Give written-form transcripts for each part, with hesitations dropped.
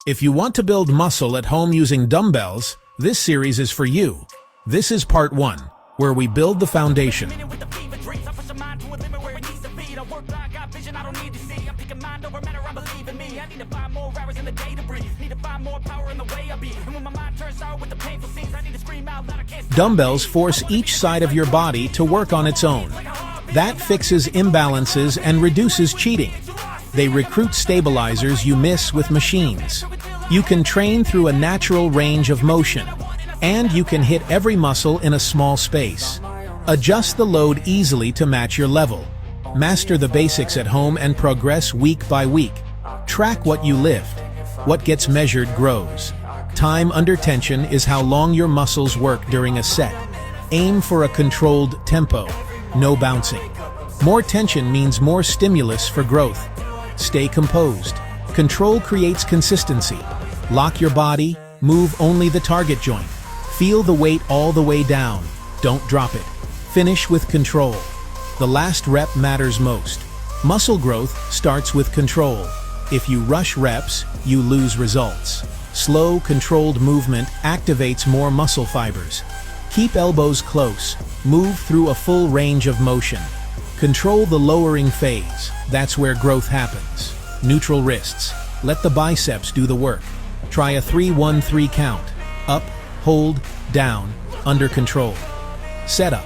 If you want to build muscle at home using dumbbells, this series is for you. This is part 1, where we build the foundation. Dumbbells force each side of your body to work on its own. That fixes imbalances and reduces cheating. They recruit stabilizers you miss with machines. You can train through a natural range of motion, and you can hit every muscle in a small space. Adjust the load easily to match your level. Master the basics at home and progress week by week. Track what you lift. What gets measured grows. Time under tension is how long your muscles work during a set. Aim for a controlled tempo, no bouncing. More tension means more stimulus for growth. Stay composed. Control creates consistency. Lock your body, move only the target joint. Feel the weight all the way down. Don't drop it. Finish with control. The last rep matters most. Muscle growth starts with control. If you rush reps, you lose results. Slow, controlled movement activates more muscle fibers. Keep elbows close. Move through a full range of motion. Control the lowering phase. That's where growth happens. Neutral wrists. Let the biceps do the work. Try a 3-1-3 count. Up, hold, down, under control. Setup.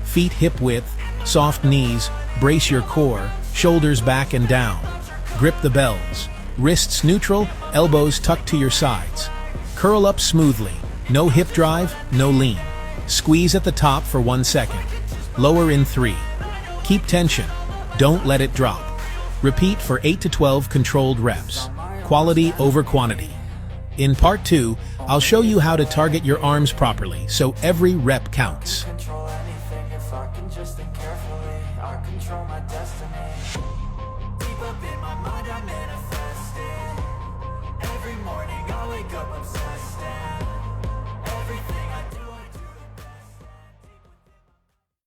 Feet hip width, soft knees, brace your core, shoulders back and down. Grip the bells. Wrists neutral, elbows tucked to your sides. Curl up smoothly. No hip drive, no lean. Squeeze at the top for 1 second. Lower in 3. Keep tension. Don't let it drop. Repeat for 8 to 12 controlled reps. Quality over quantity. In part 2, I'll show you how to target your arms properly so every rep counts. Every morning I wake up obsessed.